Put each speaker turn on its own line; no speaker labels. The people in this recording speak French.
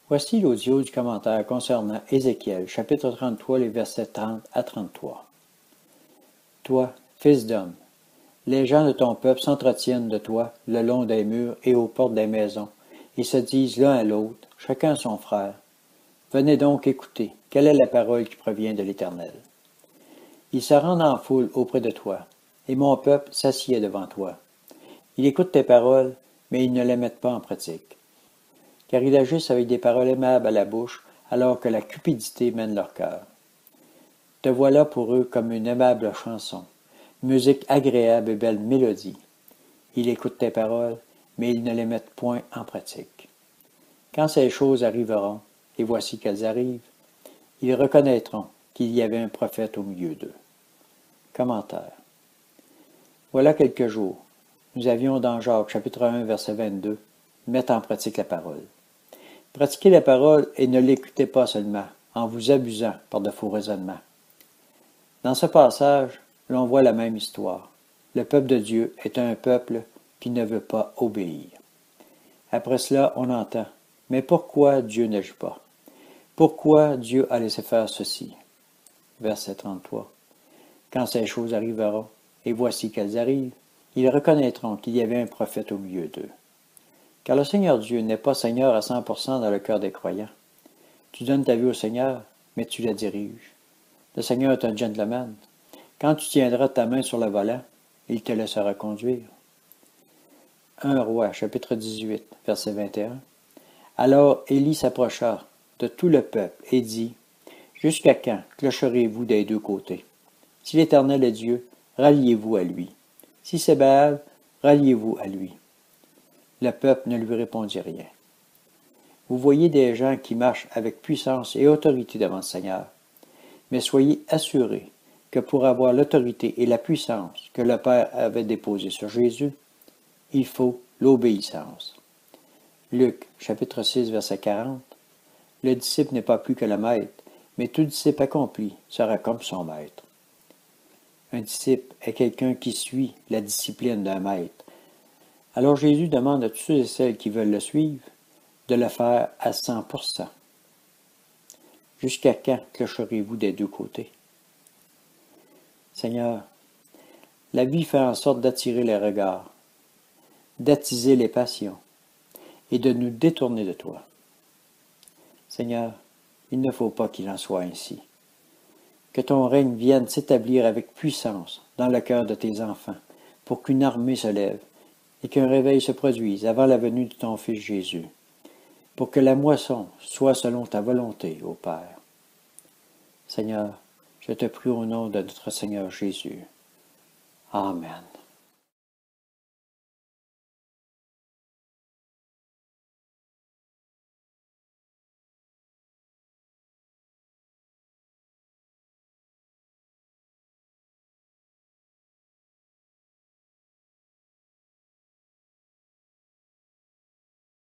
Voici l'audio du commentaire concernant Ézéchiel, chapitre 33, les versets 30 à 33. Toi, fils d'homme, les gens de ton peuple s'entretiennent de toi le long des murs et aux portes des maisons, et se disent l'un à l'autre, chacun son frère. Venez donc écouter, quelle est la parole qui provient de l'Éternel. Ils se rendent en foule auprès de toi, et mon peuple s'assied devant toi. Ils écoutent tes paroles, mais ils ne les mettent pas en pratique. Car ils agissent avec des paroles aimables à la bouche, alors que la cupidité mène leur cœur. Te voilà pour eux comme une aimable chanson, musique agréable et belle mélodie. Ils écoutent tes paroles, mais ils ne les mettent point en pratique. Quand ces choses arriveront, et voici qu'elles arrivent, ils reconnaîtront qu'il y avait un prophète au milieu d'eux. Commentaire. Voilà quelques jours, nous avions dans Jacques chapitre 1 verset 22, mettre en pratique la parole. Pratiquez la parole et ne l'écoutez pas seulement, en vous abusant par de faux raisonnements. Dans ce passage, l'on voit la même histoire. Le peuple de Dieu est un peuple qui ne veut pas obéir. Après cela, on entend, mais pourquoi Dieu n'agit pas? Pourquoi Dieu a laissé faire ceci? Verset 33. Quand ces choses arriveront, et voici qu'elles arrivent, ils reconnaîtront qu'il y avait un prophète au milieu d'eux. Car le Seigneur Dieu n'est pas Seigneur à 100% dans le cœur des croyants. Tu donnes ta vie au Seigneur, mais tu la diriges. Le Seigneur est un gentleman. Quand tu tiendras ta main sur le volant, il te laissera conduire. 1 Roi, chapitre 18, verset 21. Alors Élie s'approcha de tout le peuple et dit, « Jusqu'à quand clocherez-vous des deux côtés? Si l'Éternel est Dieu, ralliez-vous à lui. Si c'est Baal, ralliez-vous à lui. » Le peuple ne lui répondit rien. Vous voyez des gens qui marchent avec puissance et autorité devant le Seigneur. Mais soyez assurés que pour avoir l'autorité et la puissance que le Père avait déposée sur Jésus, il faut l'obéissance. Luc, chapitre 6, verset 40. Le disciple n'est pas plus que le maître, mais tout disciple accompli sera comme son maître. Un disciple est quelqu'un qui suit la discipline d'un maître. Alors Jésus demande à tous ceux et celles qui veulent le suivre de le faire à 100%. Jusqu'à quand clocherez-vous des deux côtés? Seigneur, la vie fait en sorte d'attirer les regards, d'attiser les passions et de nous détourner de toi. Seigneur, il ne faut pas qu'il en soit ainsi. Que ton règne vienne s'établir avec puissance dans le cœur de tes enfants pour qu'une armée se lève et qu'un réveil se produise avant la venue de ton Fils Jésus, pour que la moisson soit selon ta volonté, ô Père. Seigneur, je te prie au nom de notre Seigneur Jésus. Amen.